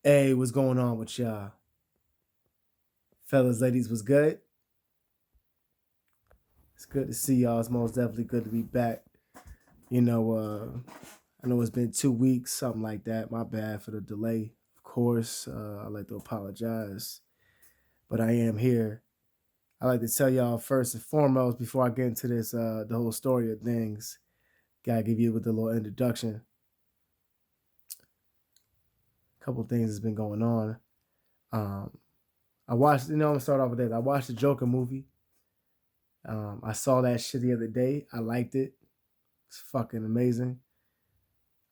Hey, what's going on with y'all? Fellas, ladies, was good? It's good to see y'all. It's most definitely good to be back. You know, I know it's been 2 weeks, something like that. My bad for the delay. Of course, I'd like to apologize, but I am here. I like to tell y'all first and foremost before I get into this, the whole story of things. Gotta give you with a little introduction. A couple things that's been going on. Um, I watched. I'm gonna start off with this. I watched the Joker movie. I saw that shit the other day. I liked it. It's fucking amazing.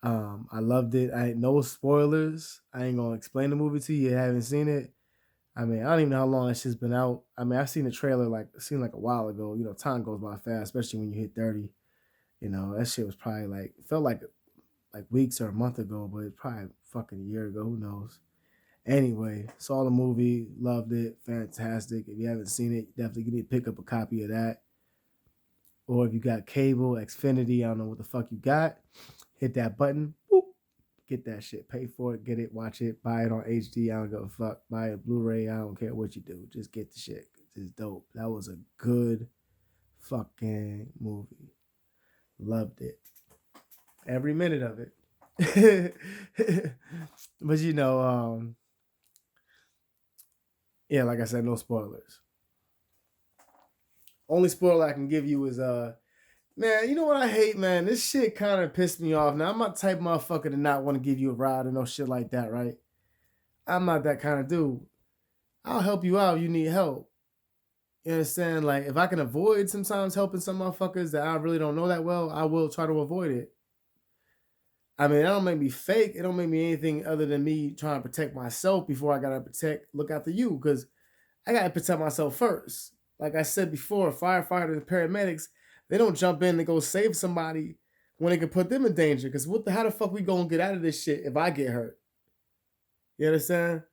I loved it. I no spoilers. I ain't gonna explain the movie to you. You haven't seen it. I mean, I don't even know how long that shit's been out. I mean, I've seen the trailer like a while ago. You know, time goes by fast, especially when you hit 30. You know, that shit was probably like felt like weeks or a month ago, but it's probably fucking a year ago. Who knows? Anyway, saw the movie, loved it, fantastic. If you haven't seen it, definitely you need to pick up a copy of that. Or if you got cable, Xfinity, I don't know what the fuck you got, hit that button, boop, get that shit, pay for it, get it, watch it, buy it on HD. I don't give a fuck. Buy a Blu-ray. I don't care what you do. Just get the shit. It's dope. That was a good fucking movie. Loved it. Every minute of it. But yeah, like I said, no spoilers. Only spoiler I can give you is man, you know what I hate, man? This shit kind of pissed me off. Now I'm not the type of motherfucker to not want to give you a ride or no shit like that, right? I'm not that kind of dude. I'll help you out. You need help. You understand? Like if I can avoid sometimes helping some motherfuckers that I really don't know that well, I will try to avoid it. I mean, that don't make me fake. It don't make me anything other than me trying to protect myself before I gotta look after you, because I gotta protect myself first. Like I said before, firefighters and paramedics, they don't jump in and go save somebody when it can put them in danger. Because how the fuck we gonna get out of this shit if I get hurt? You understand?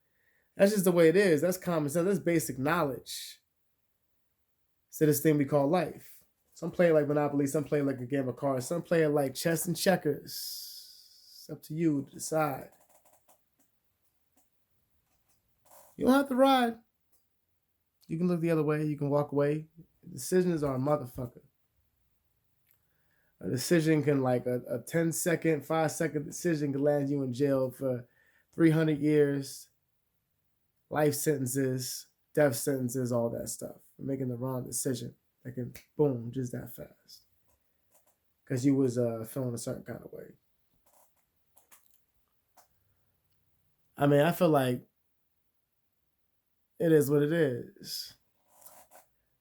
That's just the way it is. That's common sense. That's basic knowledge. So this thing we call life. Some play it like Monopoly, some play it like a game of cards, some play it like chess and checkers. It's up to you to decide. You don't have to ride. You can look the other way. You can walk away. Decisions are a motherfucker. A decision can like a 10-second, 5-second decision can land you in jail for 300 years, life sentences, death sentences, all that stuff. For making the wrong decision. That can boom, just that fast. Because you was feeling a certain kind of way. I mean, I feel like it is what it is.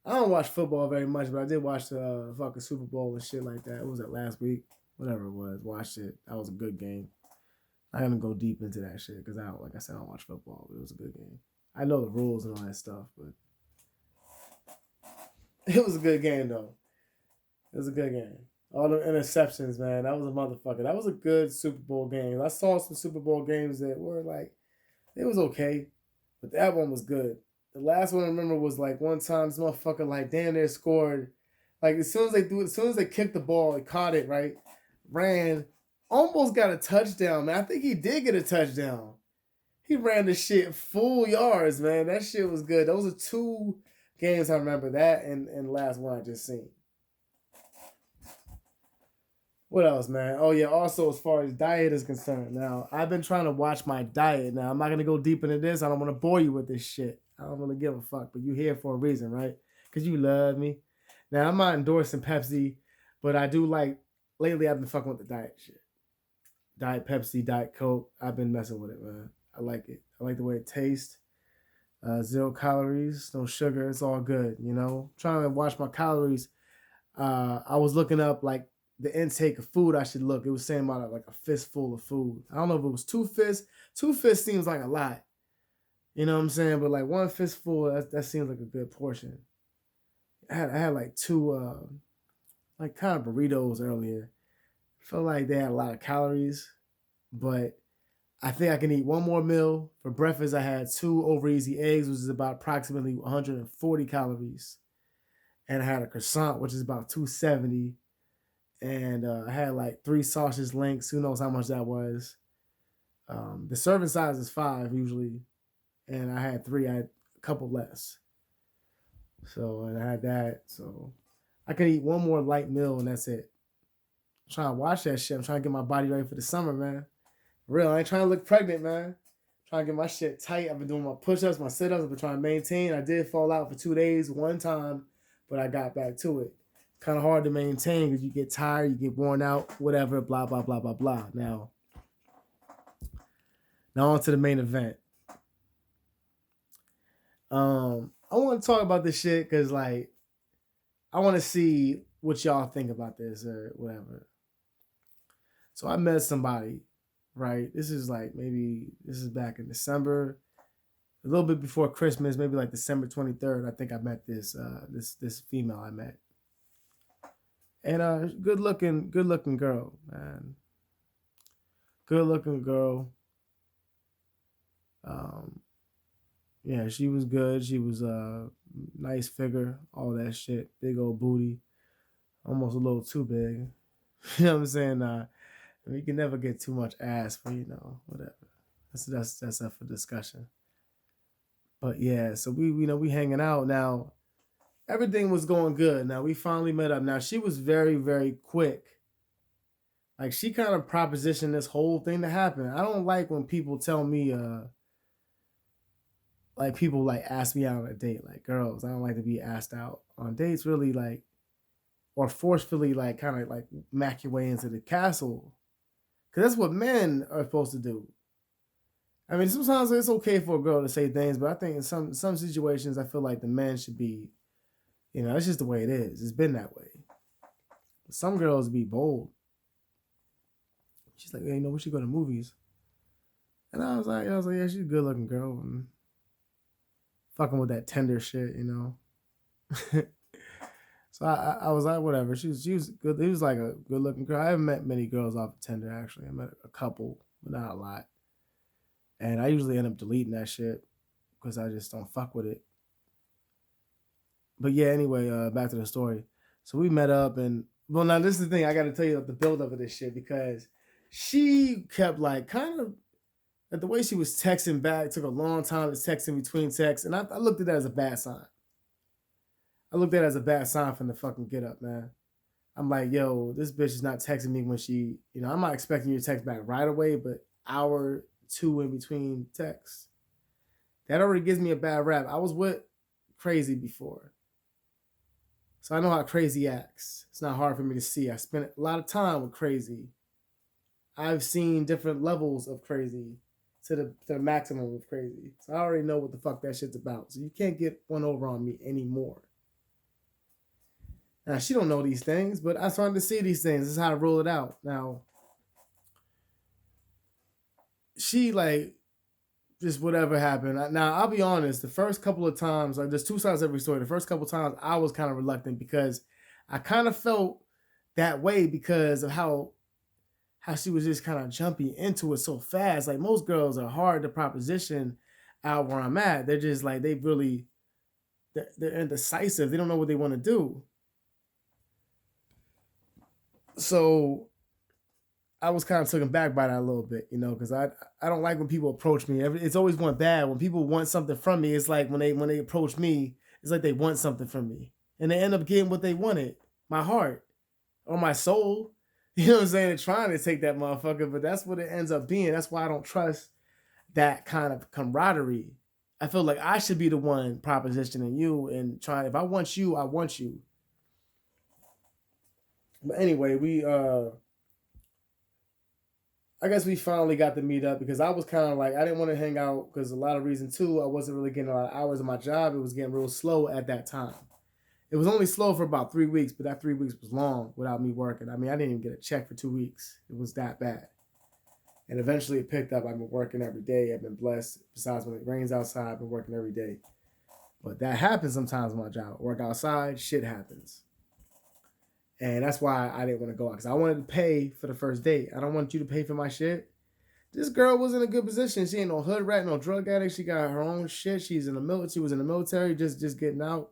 I don't watch football very much, but I did watch the fucking Super Bowl and shit like that. What was that last week? Whatever it was. Watched it. That was a good game. I am gonna go deep into that shit because I don't, like I said, I don't watch football, but it was a good game. I know the rules and all that stuff, but it was a good game though. It was a good game. All the interceptions, man. That was a motherfucker. That was a good Super Bowl game. I saw some Super Bowl games that were like, it was okay, but that one was good. The last one I remember was like one time this motherfucker like damn near scored. Like as soon as they kicked the ball, he caught it right, ran, almost got a touchdown. Man, I think he did get a touchdown. He ran the shit full yards, man. That shit was good. Those are two games I remember. That and the last one I just seen. What else, man? Oh yeah. Also, as far as diet is concerned, now I've been trying to watch my diet. Now I'm not gonna go deep into this. I don't want to bore you with this shit. I don't really give a fuck. But you here for a reason, right? Because you love me. Now I'm not endorsing Pepsi, but I do like. Lately, I've been fucking with the diet shit. Diet Pepsi, Diet Coke. I've been messing with it, man. I like it. I like the way it tastes. 0 calories, no sugar. It's all good. You know, trying to watch my calories. I was looking up like the intake of food I should look. It was saying about like a fistful of food. I don't know if it was 2 fists. 2 fists seems like a lot. You know what I'm saying? But like one fistful, that seems like a good portion. I had like two like kind of burritos earlier. Felt like they had a lot of calories, but I think I can eat one more meal. For breakfast, I had two over easy eggs, which is about approximately 140 calories. And I had a croissant, which is about 270. And I had like three sausage links. Who knows how much that was? The serving size is 5 usually, and I had 3. I had a couple less. So and I had that. So I could eat one more light meal and that's it. I'm trying to watch that shit. I'm trying to get my body ready for the summer, man. Real, I ain't trying to look pregnant, man. Trying to get my shit tight. I've been doing my push-ups, my sit-ups. I've been trying to maintain. I did fall out for 2 days one time, but I got back to it. Kind of hard to maintain because you get tired, you get worn out, whatever, blah, blah, blah, blah, blah. Now on to the main event. I want to talk about this shit because, like, I want to see what y'all think about this or whatever. So I met somebody, right? This is back in December, a little bit before Christmas, maybe like December 23rd. I think I met this female I met, and good looking girl, man. Good looking girl. Yeah, she was good. She was nice figure, all that shit. Big old booty, almost a little too big. You know what I'm saying? You can never get too much ass for whatever. That's up for discussion. But yeah, so we hanging out now. Everything was going good. Now we finally met up. Now she was very very quick. Like she kind of propositioned this whole thing to happen. I don't like when people tell me like people like ask me out on a date, like girls. I don't like to be asked out on dates, really, like, or forcefully, like, kind of like mack your way into the castle, because that's what men are supposed to do. I mean, sometimes it's okay for a girl to say things, but I think in some situations, I feel like the man should be, that's just the way it is. It's been that way. Some girls be bold. She's like, hey, we should go to movies, and I was like, yeah, she's a good looking girl. And fucking with that tender shit, So I was like, whatever. She was good. He was like a good looking girl. I haven't met many girls off of Tinder actually. I met a couple, but not a lot. And I usually end up deleting that shit because I just don't fuck with it. But yeah, anyway, back to the story. So we met up, and well, now this is the thing. I got to tell you the build up of this shit because she kept like kind of. Like the way she was texting back took a long time to text in between texts, and I looked at that as a bad sign. I looked at it as a bad sign from the fucking get up, man. I'm like, yo, this bitch is not texting me when she, I'm not expecting you to text back right away, but hour 2 in between texts. That already gives me a bad rap. I was with Crazy before, so I know how Crazy acts. It's not hard for me to see. I spent a lot of time with Crazy. I've seen different levels of Crazy. To the maximum of Crazy. So I already know what the fuck that shit's about. So you can't get one over on me anymore. Now, she don't know these things, but I started to see these things. This is how to roll it out. Now, she like, just whatever happened. Now, I'll be honest, the first couple of times, like there's two sides to every story. The first couple of times, I was kind of reluctant because I kind of felt that way because of how she was just kind of jumping into it so fast. Like most girls are hard to proposition out where I'm at. They're just like, they're indecisive. They don't know what they want to do. So I was kind of taken back by that a little bit, because I don't like when people approach me. It's always one bad. When people want something from me, it's like when they approach me, it's like they want something from me. And they end up getting what they wanted, my heart or my soul. You know what I'm saying? They're trying to take that motherfucker, but that's what it ends up being. That's why I don't trust that kind of camaraderie. I feel like I should be the one propositioning you and trying. If I want you, I want you. But anyway, I guess we finally got to meet up because I was kind of like, I didn't want to hang out because a lot of reason too, I wasn't really getting a lot of hours of my job. It was getting real slow at that time. It was only slow for about 3 weeks, but that 3 weeks was long without me working. I mean, I didn't even get a check for 2 weeks. It was that bad. And eventually it picked up. I've been working every day. I've been blessed. Besides when it rains outside, I've been working every day. But that happens sometimes on my job. I work outside, shit happens. And that's why I didn't want to go out. Because I wanted to pay for the first date. I don't want you to pay for my shit. This girl was in a good position. She ain't no hood rat, no drug addict. She got her own shit. She was in the military, just getting out.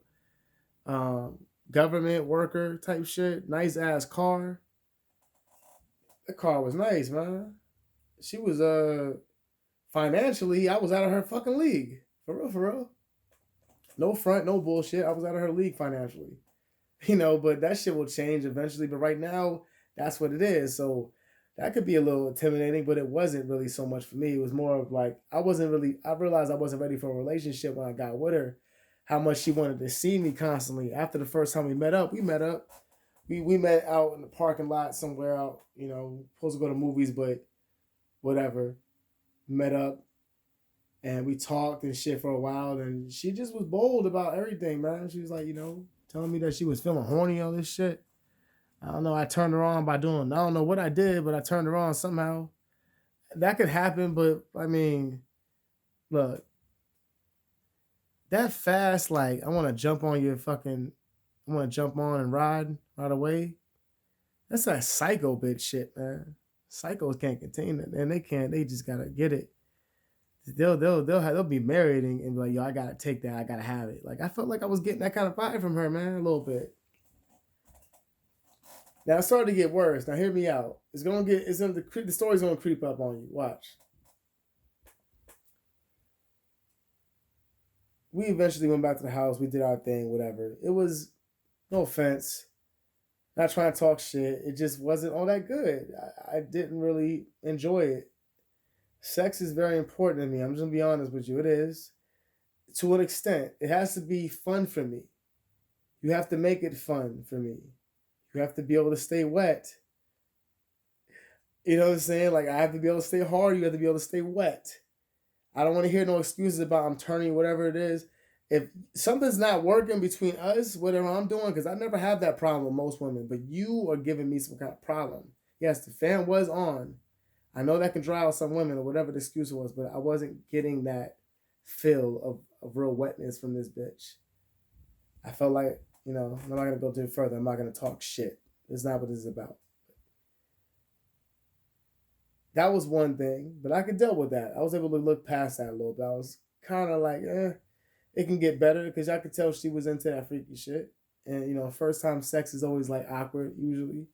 Government worker type shit. Nice ass car. The car was nice, man. She was financially, I was out of her fucking league. For real, for real. No front, no bullshit. I was out of her league financially. But that shit will change eventually. But right now, that's what it is. So that could be a little intimidating, but it wasn't really so much for me. It was more of like I realized I wasn't ready for a relationship when I got with her. How much she wanted to see me constantly. After the first time we met up. We met out in the parking lot somewhere out, supposed to go to movies, but whatever. Met up and we talked and shit for a while, and she just was bold about everything, man. She was like, telling me that she was feeling horny on this shit. I don't know. I turned her on by doing. I don't know what I did, but I turned her on somehow. That could happen, but I mean, look, that fast, like I want to jump on your fucking, I want to jump on and ride right away. That's that psycho bitch shit, man. Psychos can't contain it, and they can't. They just gotta get it. They'll be married and be like, yo, I gotta take that. I gotta have it. Like I felt like I was getting that kind of vibe from her, man, a little bit. Now it started to get worse. Now hear me out. The story's gonna creep up on you. Watch. We eventually went back to the house. We did our thing, whatever. It was, no offense, not trying to talk shit. It just wasn't all that good. I didn't really enjoy it. Sex is very important to me. I'm just gonna be honest with you. It is, to an extent. It has to be fun for me. You have to make it fun for me. You have to be able to stay wet. You know what I'm saying? Like I have to be able to stay hard. You have to be able to stay wet. I don't want to hear no excuses about I'm turning, whatever it is. If something's not working between us, whatever I'm doing, because I never have that problem with most women, but you are giving me some kind of problem. Yes, the fan was on. I know that can dry out some women or whatever the excuse was, but I wasn't getting that feel of real wetness from this bitch. I felt like, I'm not going to go too further. I'm not going to talk shit. It's not what this is about. That was one thing, but I could deal with that. I was able to look past that a little bit. I was kind of like, it can get better because I could tell she was into that freaky shit. And, first time sex is always like awkward, usually.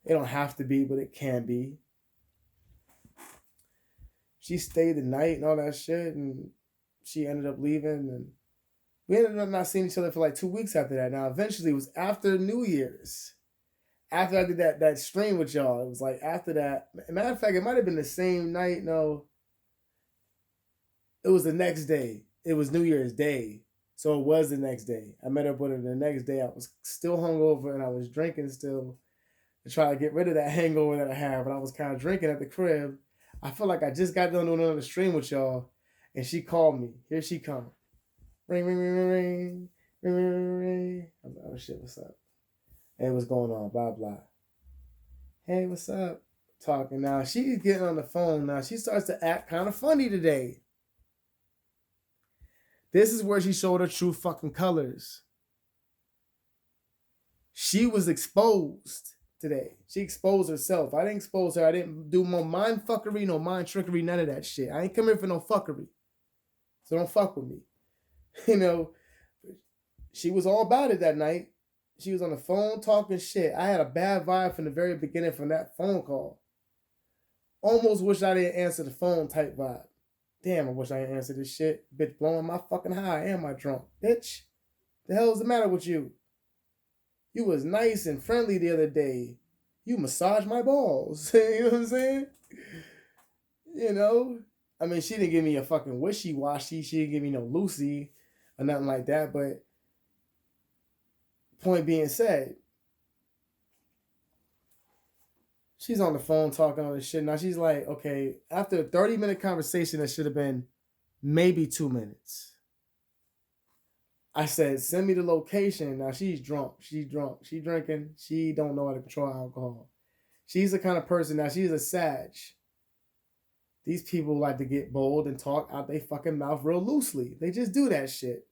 It don't have to be, but it can be. She stayed the night and all that shit, and she ended up leaving, and we ended up not seeing each other for like 2 weeks after that. Now, eventually, it was after New Year's. After I did that stream with y'all, it was like after that. Matter of fact, it might have been the same night. No, it was the next day. It was New Year's Day, so it was the next day. I met up with her the next day. I was still hungover and I was drinking still to try to get rid of that hangover that I had. But I was kind of drinking at the crib. I feel like I just got done doing another stream with y'all, and she called me. Here she come. Ring, ring, ring, ring, ring, ring, ring, ring. I was like, oh shit, what's up? Hey, what's going on? Blah blah. Hey, what's up? Talking now. She's getting on the phone now. She starts to act kind of funny today. This is where she showed her true fucking colors. She was exposed today. She exposed herself. I didn't expose her. I didn't do no mind fuckery, no mind trickery, none of that shit. I ain't come here for no fuckery. So don't fuck with me. She was all about it that night. She was on the phone talking shit. I had a bad vibe from the very beginning from that phone call. Almost wish I didn't answer the phone type vibe. Damn, I wish I didn't answer this shit. Bitch blowing my fucking high. Am I drunk? Bitch, the hell is the matter with you? You was nice and friendly the other day. You massaged my balls. You know what I'm saying? I mean, she didn't give me a fucking wishy-washy. She didn't give me no Lucy or nothing like that. But point being said, she's on the phone talking all this shit. Now she's like, okay, after a 30-minute conversation that should have been maybe 2 minutes. I said, send me the location. Now she's drunk. She's drinking. She don't know how to control alcohol. She's the kind of person, now she's a Sag. These people like to get bold and talk out their fucking mouth real loosely. They just do that shit.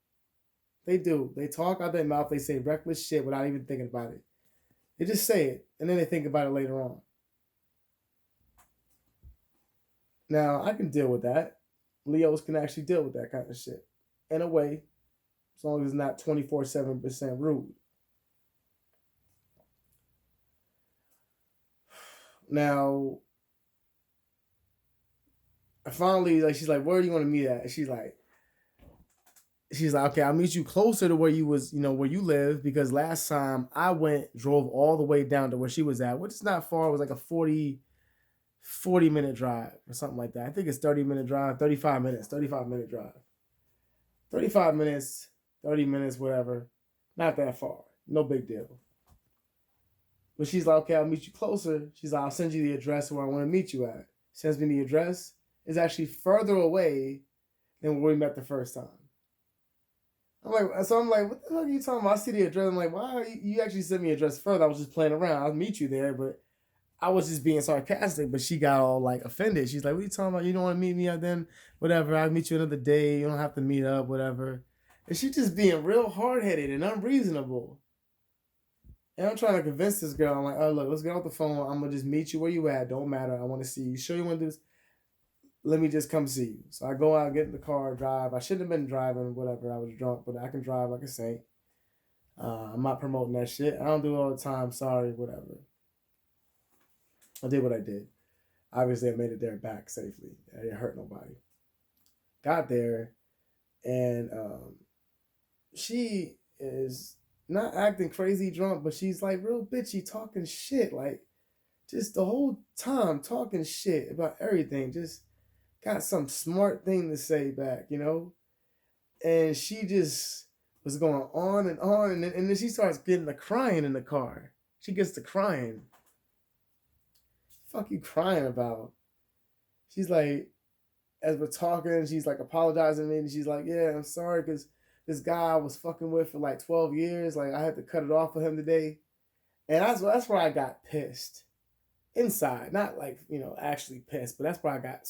They do. They talk out their mouth. They say reckless shit without even thinking about it. They just say it, and then they think about it later on. Now, I can deal with that. Leos can actually deal with that kind of shit. In a way, as long as it's not 24/7% rude. Now, finally, like, she's like, where do you want to meet at? And she's like, okay, I'll meet you closer to where you was, where you live, because last time I drove all the way down to where she was at, which is not far. It was like a 40 minute drive or something like that. I think it's 30-minute drive, 35 minutes, 35-minute drive. 35 minutes, 30 minutes, whatever. Not that far. No big deal. But she's like, okay, I'll meet you closer. She's like, I'll send you the address where I want to meet you at. Sends me the address. It's actually further away than where we met the first time. I'm like, what the fuck are you talking about? I see the address. I'm like, why you actually sent me the address further? I was just playing around. I'll meet you there, but I was just being sarcastic. But she got all like offended. She's like, what are you talking about? You don't want to meet me at then? Whatever. I'll meet you another day. You don't have to meet up, whatever. And she just being real hard-headed and unreasonable. And I'm trying to convince this girl. I'm like, oh, look, let's get off the phone. I'm going to just meet you where you at. Don't matter. I want to see you. Sure you want to do this? Let me just come see you. So I go out, get in the car, drive. I shouldn't have been driving, whatever. I was drunk, but I can drive like a saint. I'm not promoting that shit. I don't do it all the time. Sorry, whatever. I did what I did. Obviously, I made it there back safely. I didn't hurt nobody. Got there, and she is not acting crazy drunk, but she's like real bitchy, talking shit. Like, just the whole time talking shit about everything. Just got some smart thing to say back, And she just was going on, and then she starts getting to crying in the car. She gets to crying. Fuck you crying about? She's like, as we're talking, she's like apologizing to me, and she's like, yeah, I'm sorry, because this guy I was fucking with for like 12 years, like I had to cut it off for him today. And that's where I got pissed. Inside, not like, actually pissed, but that's where I got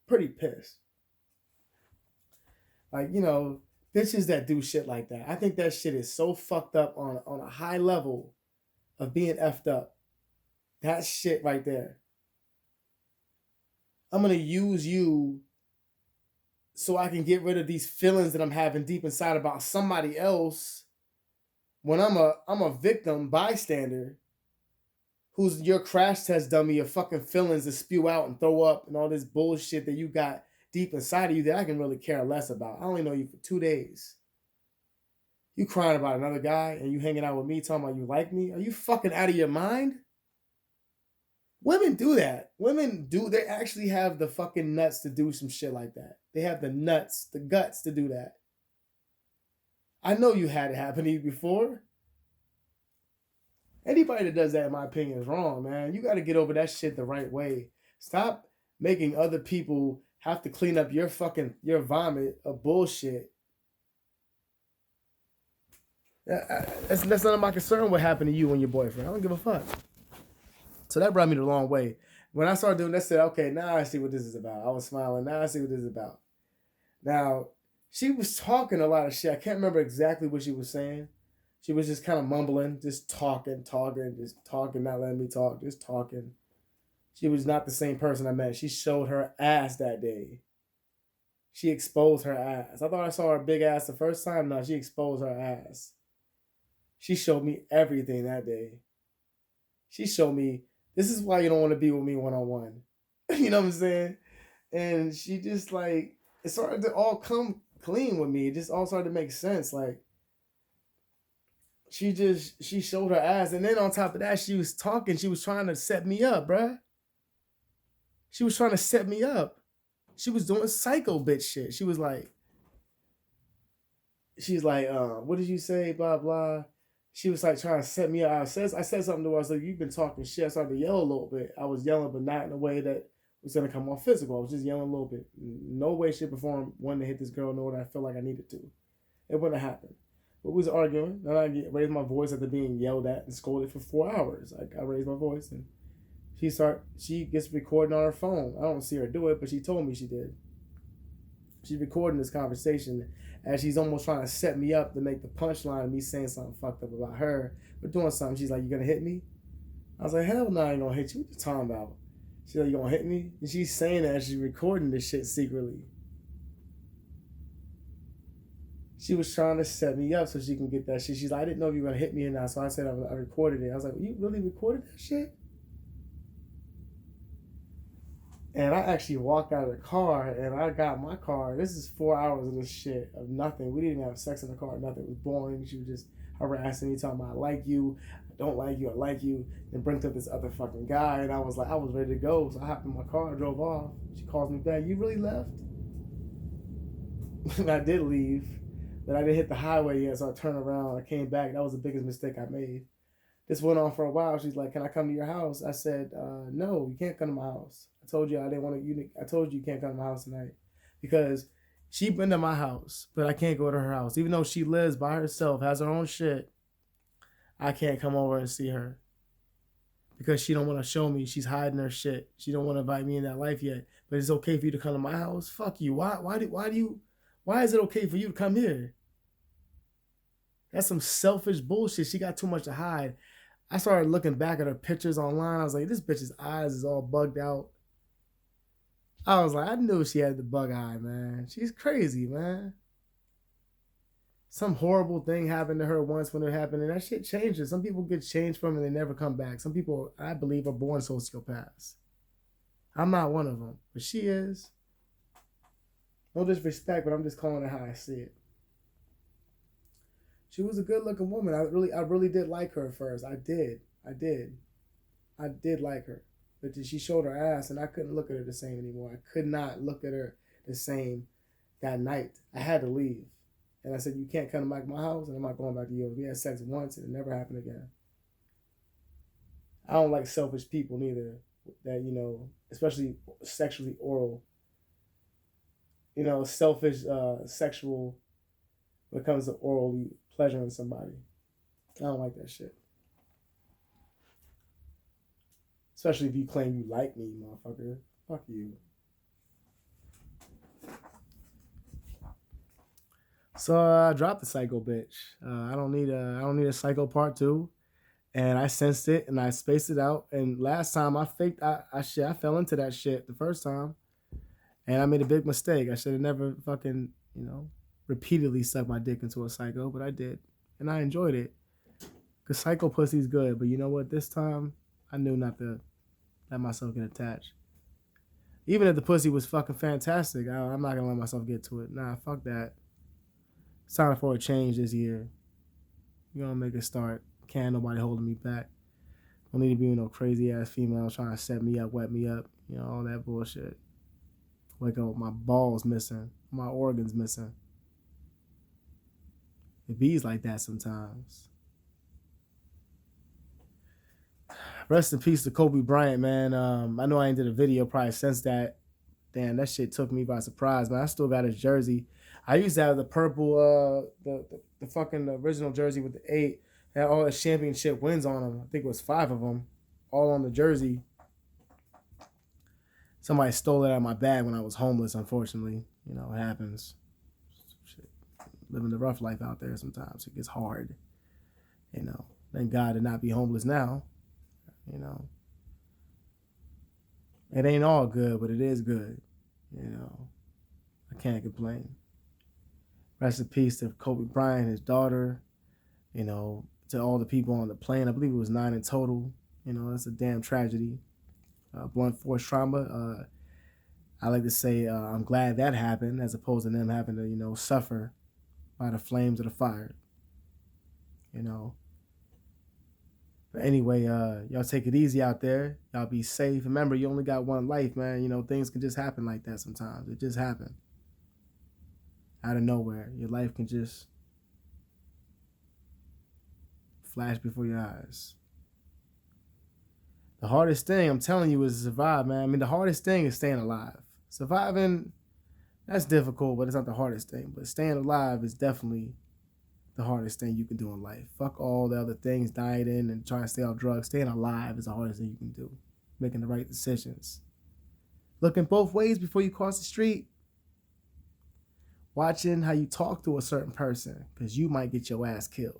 pretty pissed. Like, bitches that do shit like that. I think that shit is so fucked up on a high level of being effed up. That shit right there. I'm going to use you so I can get rid of these feelings that I'm having deep inside about somebody else when I'm a victim, bystander, who's your crash test dummy of fucking feelings to spew out and throw up and all this bullshit that you got deep inside of you that I can really care less about. I only know you for 2 days. You crying about another guy and you hanging out with me talking about you like me? Are you fucking out of your mind? Women do that. They actually have the fucking nuts to do some shit like that. They have the guts to do that. I know you had it happen to you before. Anybody that does that, in my opinion, is wrong, man. You got to get over that shit the right way. Stop making other people have to clean up your vomit of bullshit. That's none of my concern what happened to you and your boyfriend. I don't give a fuck. So that brought me the long way. When I started doing that, I said, okay, now I see what this is about. I was smiling. Now I see what this is about. Now, she was talking a lot of shit. I can't remember exactly what she was saying. She was just kind of mumbling, just talking, not letting me talk, just talking. She was not the same person I met. She showed her ass that day. She exposed her ass. I thought I saw her big ass the first time. No, she exposed her ass. She showed me everything that day. She showed me, this is why you don't want to be with me one-on-one. You know what I'm saying? And she just like, it started to all come clean with me. It just all started to make sense. Like, she showed her ass. And then on top of that, she was talking. She was trying to set me up, bruh. She was trying to set me up. She was doing psycho bitch shit. She's like, what did you say? Blah, blah. She was like trying to set me up. I said something to her. I was like, you've been talking shit. I started to yell a little bit. I was yelling, but not in a way that was going to come off physical. I was just yelling a little bit. No way, shape, or form wanting to hit this girl, nor that I felt like I needed to. It wouldn't have happened. But we was arguing. Then I raised my voice after being yelled at and scolded for 4 hours. Like, I raised my voice, and she gets recording on her phone. I don't see her do it, but she told me she did. She's recording this conversation as she's almost trying to set me up to make the punchline of me saying something fucked up about her. We're doing something. She's like, you gonna hit me? I was like, hell no, I ain't gonna hit you. What you talking about? She's like, you gonna hit me? And she's saying that as she's recording this shit secretly. She was trying to set me up so she can get that shit. She's like, I didn't know if you were gonna hit me or not, so I said I recorded it. I was like, you really recorded that shit? And I actually walked out of the car and I got my car. This is 4 hours of this shit of nothing. We didn't even have sex in the car, nothing. It was boring. She was just harassing me, talking about I like you, I don't like you, I like you. And brings up this other fucking guy. And I was like, I was ready to go. So I hopped in my car and drove off. She calls me back, you really left? And I did leave, but I didn't hit the highway yet. So I turned around, I came back. That was the biggest mistake I made. This went on for a while. She's like, "Can I come to your house?" I said, "No, you can't come to my house. I told you I didn't want to. I told you you can't come to my house tonight because she been to my house, but I can't go to her house, even though she lives by herself, has her own shit. I can't come over and see her because she don't want to show me. She's hiding her shit. She don't want to invite me in that life yet. But it's okay for you to come to my house. Fuck you. Why is it okay for you to come here? That's some selfish bullshit. She got too much to hide." I started looking back at her pictures online. I was like, this bitch's eyes is all bugged out. I was like, I knew she had the bug eye, man. She's crazy, man. Some horrible thing happened to her once when it happened, and that shit changes. Some people get changed from it and they never come back. Some people, I believe, are born sociopaths. I'm not one of them, but she is. No disrespect, but I'm just calling it how I see it. She was a good-looking woman. I really did like her at first. I did like her, but she showed her ass, and I couldn't look at her the same anymore. I could not look at her the same that night. I had to leave, and I said, "You can't come to my house, and I'm not going back to yours." We had sex once, and it never happened again. I don't like selfish people neither. That especially sexually oral. Selfish sexual when it comes to orally pleasuring somebody. I don't like that shit. Especially if you claim you like me, motherfucker. Fuck you. So I dropped the psycho bitch. I don't need a psycho part 2. And I sensed it and I spaced it out. And last time I fell into that shit the first time. And I made a big mistake. I should have never fucking, repeatedly sucked my dick into a psycho, but I did. And I enjoyed it. Because psycho pussy's good. But you know what? This time, I knew not to let myself get attached. Even if the pussy was fucking fantastic, I'm not going to let myself get to it. Nah, fuck that. It's time for a change this year. You're going to make a start. Can't nobody holding me back. Don't need to be with no crazy ass female trying to set me up, wet me up. All that bullshit. Wake up with my balls missing. My organs missing. It bees like that sometimes. Rest in peace to Kobe Bryant, man. I know I ain't did a video probably since that. Damn, that shit took me by surprise, man. I still got his jersey. I used to have the purple, the fucking original jersey with the 8. Had all his championship wins on them. I think it was 5 of them, all on the jersey. Somebody stole it out of my bag when I was homeless, unfortunately. It happens. Shit. Living the rough life out there sometimes. It gets hard. Thank God to not be homeless now. It ain't all good, but it is good. I can't complain. Rest in peace to Kobe Bryant, his daughter, to all the people on the plane. I believe it was 9 in total. It's a damn tragedy. Blunt force trauma. I like to say I'm glad that happened as opposed to them having to, suffer by the flames of the fire. But anyway, y'all take it easy out there. Y'all be safe. Remember, you only got one life, man. Things can just happen like that sometimes. It just happened. Out of nowhere. Your life can just flash before your eyes. The hardest thing, I'm telling you, is to survive, man. The hardest thing is staying alive. Surviving, that's difficult, but it's not the hardest thing. But staying alive is definitely the hardest thing you can do in life. Fuck all the other things, dieting and trying to stay off drugs. Staying alive is the hardest thing you can do. Making the right decisions. Looking both ways before you cross the street. Watching how you talk to a certain person, because you might get your ass killed.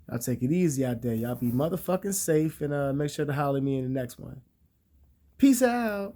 Y'all take it easy out there. Y'all be motherfucking safe and make sure to holler at me in the next one. Peace out.